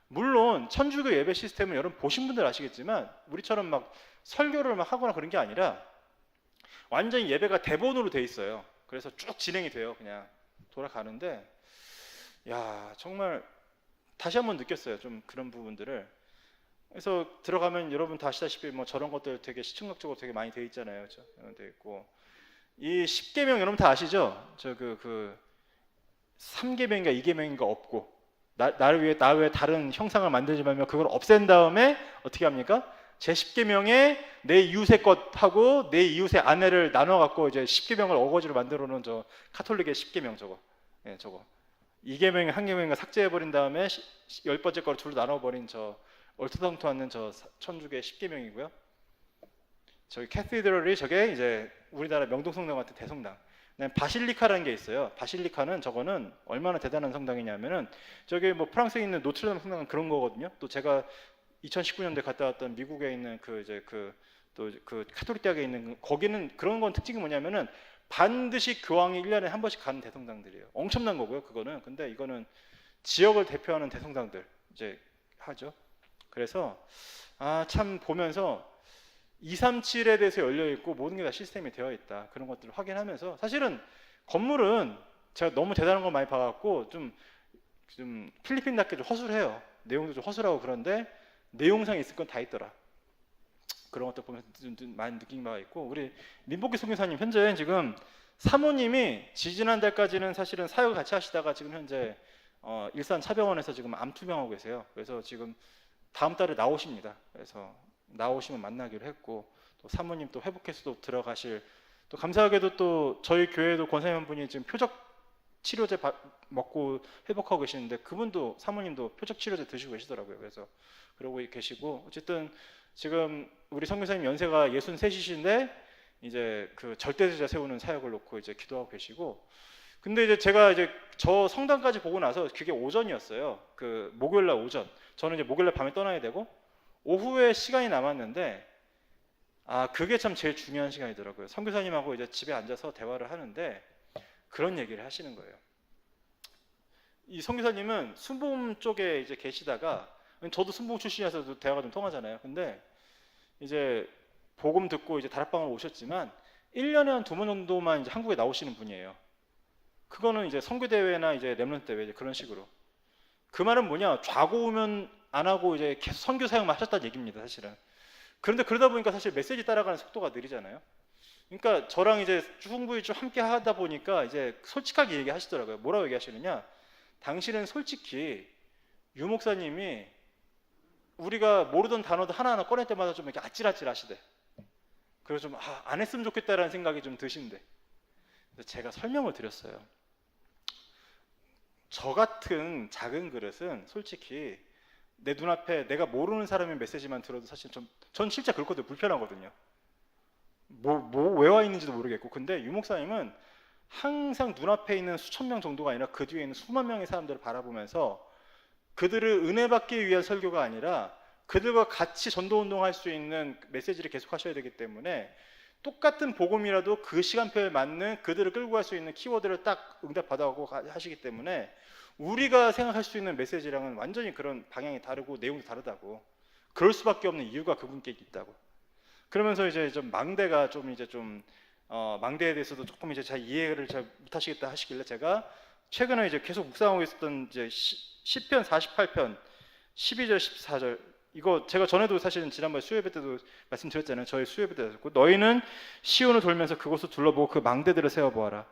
물론 천주교 예배 시스템을 여러분 보신 분들 아시겠지만 우리처럼 막 설교를 막 하거나 그런 게 아니라 완전히 예배가 대본으로 돼 있어요. 그래서 쭉 진행이 돼요. 그냥 돌아가는데 야 정말 다시 한번 느꼈어요. 좀 그런 부분들을. 그래서 들어가면 여러분 다 아시다시피 뭐 저런 것들 되게 시청각적으로 되게 많이 돼 있잖아요. 그렇죠? 돼 있고 이 10계명 여러분 다 아시죠? 저 그 3계명인가 2계명인가 없고 나 외에 다른 형상을 만들지 말며 그걸 없앤 다음에 어떻게 합니까? 제 10계명에 내 이웃의 것하고 내 이웃의 아내를 나눠 갖고 이제 10계명을 어거지로 만들어 놓은 저 카톨릭의 10계명 저거. 예, 저거. 2계명, 1계명을 삭제해 버린 다음에 10번째 거를 둘로 나눠 버린 저 얼토당토 않는 저 천주교의 10계명이고요. 저기 캐티드럴이 저게 이제 우리나라 명동성당 같은 대성당. 바실리카라는 게 있어요. 바실리카는 저거는 얼마나 대단한 성당이냐면은 저기 뭐 프랑스에 있는 노트르담 성당은 그런 거거든요. 또 제가 2019년도에 갔다 왔던 미국에 있는 또 그 카톨릭 대학에 있는 거기는 그런 건 특징이 뭐냐면은 반드시 교황이 1년에 한 번씩 가는 대성당들이에요. 엄청난 거고요. 그거는. 근데 이거는 지역을 대표하는 대성당들 이제 하죠. 그래서 참 보면서 237에 대해서 열려 있고 모든 게 다 시스템이 되어 있다. 그런 것들을 확인하면서 사실은 건물은 제가 너무 대단한 걸 많이 봐갖고 좀 필리핀답게 좀 허술해요. 내용도 좀 허술하고 그런데 내용상 있을 건 다 있더라. 그런 것들 보면서 좀 많이 느낀 바가 있고 우리 민복기 선교사님 현재 지금 사모님이 지지난달까지는 사실은 사역을 같이 하시다가 지금 현재 일산 차병원에서 지금 암 투병하고 계세요. 그래서 지금 다음 달에 나오십니다. 그래서 나오시면 만나기로 했고 또 사모님 또 회복해서 또 들어가실 또 감사하게도 또 저희 교회도 권사님분이 지금 표적 치료제 먹고 회복하고 계시는데 그분도 사모님도 표적 치료제 드시고 계시더라고요. 그래서 그러고 계시고 어쨌든 지금 우리 선교사님 연세가 63이신데 이제 그 절대제자 세우는 사역을 놓고 이제 기도하고 계시고 근데 이제 제가 이제 저 성당까지 보고 나서 그게 오전이었어요. 그 목요일날 오전. 저는 이제 목요일날 밤에 떠나야 되고 오후에 시간이 남았는데 그게 참 제일 중요한 시간이더라고요. 선교사님하고 이제 집에 앉아서 대화를 하는데 그런 얘기를 하시는 거예요. 이 선교사님은 순복음 쪽에 이제 계시다가 저도 순복음 출신이라서 대화가 좀 통하잖아요. 근데 이제 복음 듣고 이제 다락방을 오셨지만 1년에 한 2번 정도만 이제 한국에 나오시는 분이에요. 그거는 이제 선교 대회나 이제 렘넌트 대회 그런 식으로. 그 말은 뭐냐? 좌고우면 안 하고 이제 계속 선교 사역만 하셨다는 얘기입니다, 사실은. 그런데 그러다 보니까 사실 메시지 따라가는 속도가 느리잖아요. 그러니까 저랑 이제 충분히 좀 함께 하다 보니까 이제 솔직하게 얘기하시더라고요. 뭐라고 얘기하시느냐? 당신은 솔직히 유 목사님이 우리가 모르던 단어도 하나하나 꺼낼 때마다 좀 이렇게 아찔아찔 하시대. 그래서 좀 안 했으면 좋겠다라는 생각이 좀 드신대. 그래서 제가 설명을 드렸어요. 저 같은 작은 그릇은 솔직히 내 눈앞에 내가 모르는 사람의 메시지만 들어도 사실 전 실제 그렇거든요. 불편하거든요. 왜 와 있는지도 모르겠고. 근데 유 목사님은 항상 눈앞에 있는 수천 명 정도가 아니라 그 뒤에 있는 수만 명의 사람들을 바라보면서 그들을 은혜 받기 위한 설교가 아니라 그들과 같이 전도 운동할 수 있는 메시지를 계속 하셔야 되기 때문에 똑같은 복음이라도 그 시간표에 맞는 그들을 끌고 갈 수 있는 키워드를 딱 응답 받아오고 하시기 때문에 우리가 생각할 수 있는 메시지랑은 완전히 그런 방향이 다르고 내용도 다르다고. 그럴 수밖에 없는 이유가 그분께 있다고. 그러면서 이제 좀 망대가 좀 이제 망대에 대해서도 조금 이제 잘 이해를 잘 못하시겠다 하시길래 제가 최근에 이제 계속 묵상하고 있었던 이제 시편 48편 12절 14절 이거 제가 전에도 사실은 지난번 수요예배 때도 말씀드렸잖아요. 저희 수요예배 때도 너희는 시온을 돌면서 그곳을 둘러보고 그 망대들을 세어보아라.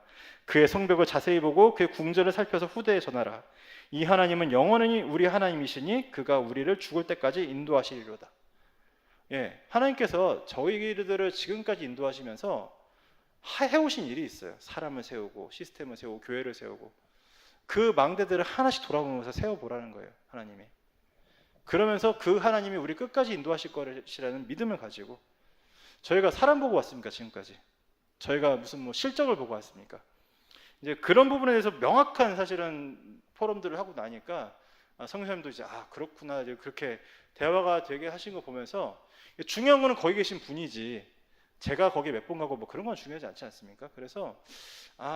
그의 성벽을 자세히 보고 그의 궁전을 살펴서 후대에 전하라. 이 하나님은 영원히 우리 하나님이시니 그가 우리를 죽을 때까지 인도하시리로다. 예, 하나님께서 저희들을 지금까지 인도하시면서 해오신 일이 있어요. 사람을 세우고 시스템을 세우고 교회를 세우고 그 망대들을 하나씩 돌아보면서 세워보라는 거예요. 하나님이. 그러면서 그 하나님이 우리 끝까지 인도하실 것이라는 믿음을 가지고 저희가 사람 보고 왔습니까? 지금까지 저희가 무슨 뭐 실적을 보고 왔습니까? 이제 그런 부분에 대해서 명확한 사실은 포럼들을 하고 나니까 성교사님도 이제 그렇구나 이제 그렇게 대화가 되게 하신 거 보면서 중요한 거는 거기 계신 분이지 제가 거기 몇 번 가고 뭐 그런 건 중요하지 않지 않습니까? 그래서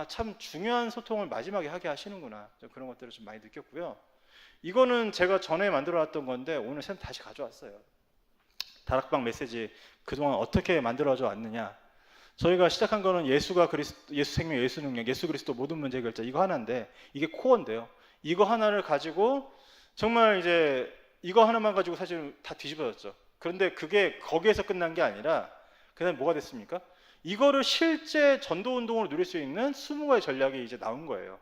참 중요한 소통을 마지막에 하게 하시는구나 좀 그런 것들을 좀 많이 느꼈고요. 이거는 제가 전에 만들어놨던 건데 오늘 쌤 다시 가져왔어요. 다락방 메시지 그동안 어떻게 만들어져 왔느냐. 저희가 시작한 거는 예수 생명, 예수 능력, 예수 그리스도 모든 문제 해결자 이거 하나인데 이게 코어인데요. 이거 하나를 가지고 정말 이제 이거 하나만 가지고 사실 다 뒤집어졌죠. 그런데 그게 거기에서 끝난 게 아니라 그다음에 뭐가 됐습니까? 이거를 실제 전도 운동으로 누릴 수 있는 20가지 전략이 이제 나온 거예요.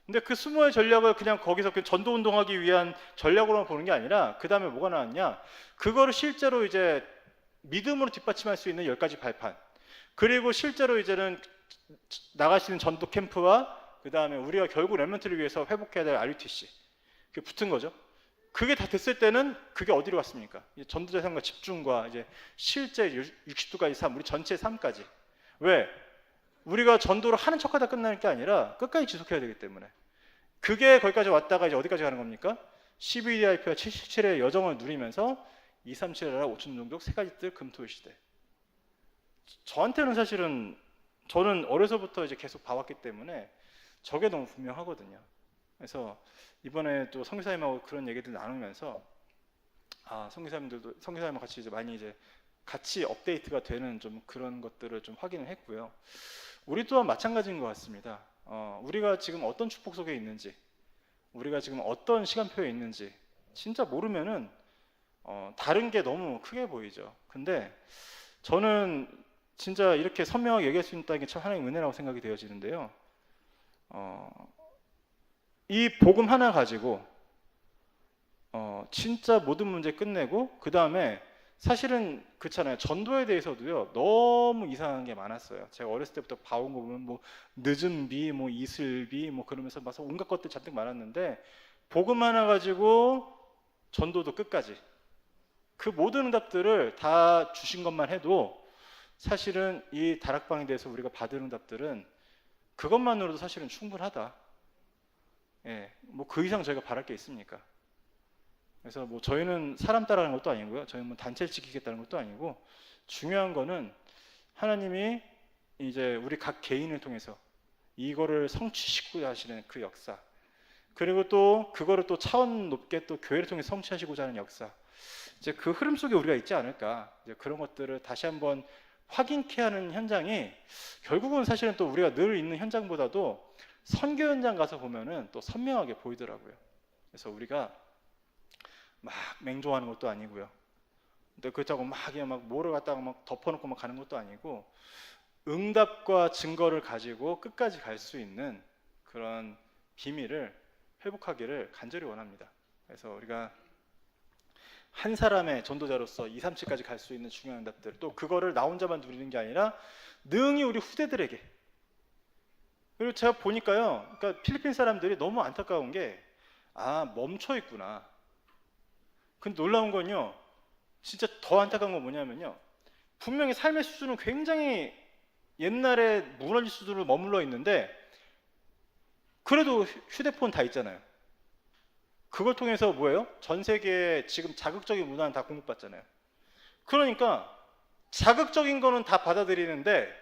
근데 그 20가지 전략을 그냥 거기서 전도 운동하기 위한 전략으로만 보는 게 아니라 그 다음에 뭐가 나왔냐? 그거를 실제로 이제 믿음으로 뒷받침할 수 있는 10가지 발판. 그리고 실제로 이제는 나갈 수 있는 전도 캠프와 그 다음에 우리가 결국 렘넌트를 위해서 회복해야 될 RUTC 그게 붙은 거죠. 그게 다 됐을 때는 그게 어디로 갔습니까? 전도자 삶과 집중과 이제 실제 60도까지 삶, 우리 전체 삶까지. 왜? 우리가 전도를 하는 척하다 끝나는 게 아니라 끝까지 지속해야 되기 때문에 그게 거기까지 왔다가 이제 어디까지 가는 겁니까? 12DIP와 77의 여정을 누리면서 237나라 5천 종족 세 가지 뜰 금토일 시대. 저한테는 사실은 저는 어려서부터 이제 계속 봐왔기 때문에 저게 너무 분명하거든요. 그래서 이번에 또 선교사님하고 그런 얘기들 나누면서 선교사님과 같이 이제 많이 이제 같이 업데이트가 되는 좀 그런 것들을 좀 확인을 했고요. 우리 또한 마찬가지인 것 같습니다. 우리가 지금 어떤 축복 속에 있는지, 우리가 지금 어떤 시간표에 있는지 진짜 모르면은 다른 게 너무 크게 보이죠. 근데 저는 진짜 이렇게 선명하게 얘기할 수 있다는 게 참 하나님의 은혜라고 생각이 되어지는데요. 이 복음 하나 가지고 진짜 모든 문제 끝내고 그 다음에 사실은 그렇잖아요. 전도에 대해서도요 너무 이상한 게 많았어요. 제가 어렸을 때부터 봐온 거 보면 뭐 늦은 비, 뭐 이슬비, 뭐 그러면서 막 온갖 것들 잔뜩 많았는데 복음 하나 가지고 전도도 끝까지 그 모든 응답들을 다 주신 것만 해도 사실은 이 다락방에 대해서 우리가 받은 응답들은 그것만으로도 사실은 충분하다. 예, 뭐 그 이상 저희가 바랄 게 있습니까? 그래서 뭐 저희는 사람 따라하는 것도 아니고요. 저희는 뭐 단체를 지키겠다는 것도 아니고 중요한 거는 하나님이 이제 우리 각 개인을 통해서 이거를 성취시키고자 하시는 그 역사. 그리고 또 그거를 또 차원 높게 또 교회를 통해 성취하시고자 하는 역사. 이제 그 흐름 속에 우리가 있지 않을까. 이제 그런 것들을 다시 한번 확인케 하는 현장이 결국은 사실은 또 우리가 늘 있는 현장보다도 선교 현장 가서 보면은 또 선명하게 보이더라고요. 그래서 우리가 막 맹조하는 것도 아니고요. 근데 그렇다고 막 그냥 막 뭐를 갖다가 막 덮어놓고 막 가는 것도 아니고 응답과 증거를 가지고 끝까지 갈 수 있는 그런 비밀을 회복하기를 간절히 원합니다. 그래서 우리가 한 사람의 전도자로서 2, 3, 7까지 갈 수 있는 중요한 응답들 또 그거를 나 혼자만 누리는 게 아니라 능히 우리 후대들에게 그리고 제가 보니까요 그러니까 필리핀 사람들이 너무 안타까운 게 멈춰 있구나. 근데 놀라운 건요 진짜 더 안타까운 건 뭐냐면요 분명히 삶의 수준은 굉장히 옛날에 무너질 수준으로 머물러 있는데 그래도 휴대폰 다 있잖아요. 그걸 통해서 뭐예요? 전 세계에 지금 자극적인 문화는 다 공급받잖아요. 그러니까 자극적인 거는 다 받아들이는데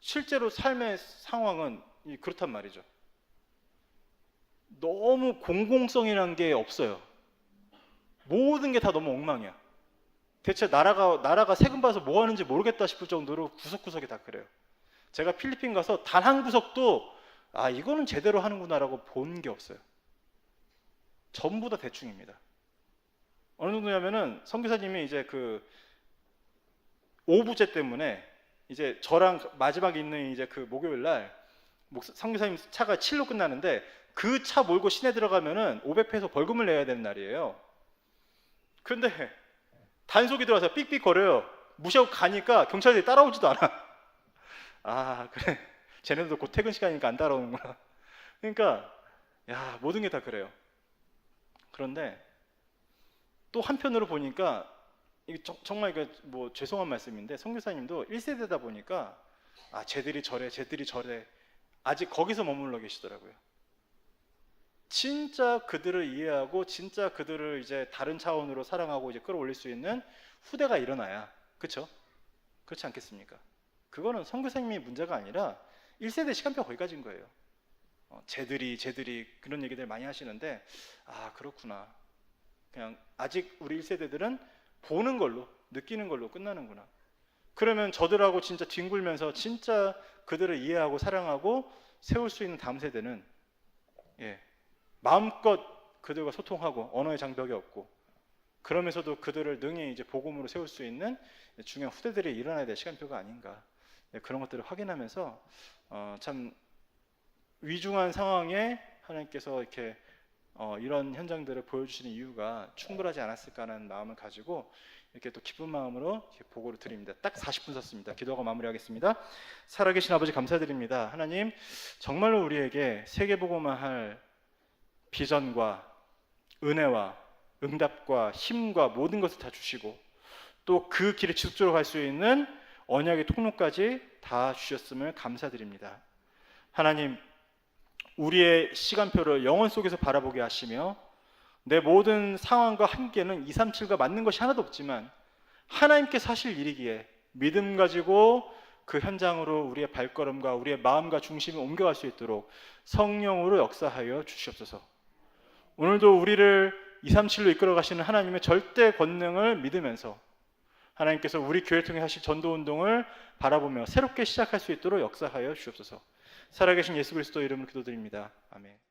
실제로 삶의 상황은 그렇단 말이죠. 너무 공공성이라는 게 없어요. 모든 게 다 너무 엉망이야. 대체 나라가 세금 받아서 뭐 하는지 모르겠다 싶을 정도로 구석구석이 다 그래요. 제가 필리핀 가서 단 한 구석도 이거는 제대로 하는구나라고 본 게 없어요. 전부 다 대충입니다. 어느 정도냐면은 선교사님이 이제 그 오부제 때문에 이제 저랑 마지막에 있는 이제 그 목요일 날 선교사님 차가 7로 끝나는데 그 차 몰고 시내 들어가면은 500페소 벌금을 내야 되는 날이에요. 그런데 단속이 들어와서 삑삑거려요. 무시하고 가니까 경찰들이 따라오지도 않아. 아, 그래. 쟤네들도 곧 퇴근 시간이니까 안 따라오는구나. 그러니까 야, 모든 게 다 그래요. 그런데 또 한편으로 보니까 이게 정말 뭐 죄송한 말씀인데 선교사님도 1세대다 보니까 아, 쟤들이 저래, 쟤들이 저래. 아직 거기서 머물러 계시더라고요. 진짜 그들을 이해하고 진짜 그들을 이제 다른 차원으로 사랑하고 이제 끌어올릴 수 있는 후대가 일어나야, 그렇죠? 그렇지 않겠습니까? 그거는 선교사님이 문제가 아니라 1세대 시간표가 거기까지인 거예요. 쟤들이 그런 얘기들 많이 하시는데 아, 그렇구나. 그냥 아직 우리 1세대들은 보는 걸로, 느끼는 걸로 끝나는구나. 그러면 저들하고 진짜 뒹굴면서 진짜 그들을 이해하고 사랑하고 세울 수 있는 다음 세대는 마음껏 그들과 소통하고 언어의 장벽이 없고 그러면서도 그들을 능히 이제 복음으로 세울 수 있는 중요한 후대들이 일어나야 될 시간표가 아닌가. 그런 것들을 확인하면서 참 위중한 상황에 하나님께서 이렇게 이런 현장들을 보여주시는 이유가 충분하지 않았을까 하는 마음을 가지고 이렇게 또 기쁜 마음으로 이렇게 보고를 드립니다. 딱 40분 썼습니다. 기도하고 마무리하겠습니다. 살아계신 아버지 감사드립니다. 하나님 정말로 우리에게 세계복음화할 비전과 은혜와 응답과 힘과 모든 것을 다 주시고 또 그 길에 지속적으로 갈 수 있는 언약의 통로까지 다 주셨음을 감사드립니다. 하나님 우리의 시간표를 영혼 속에서 바라보게 하시며 내 모든 상황과 한계는 237과 맞는 것이 하나도 없지만 하나님께서 하실 일이기에 믿음 가지고 그 현장으로 우리의 발걸음과 우리의 마음과 중심을 옮겨갈 수 있도록 성령으로 역사하여 주시옵소서. 오늘도 우리를 237로 이끌어 가시는 하나님의 절대 권능을 믿으면서 하나님께서 우리 교회를 통해 하실 전도운동을 바라보며 새롭게 시작할 수 있도록 역사하여 주옵소서. 살아계신 예수 그리스도 이름으로 기도드립니다. 아멘.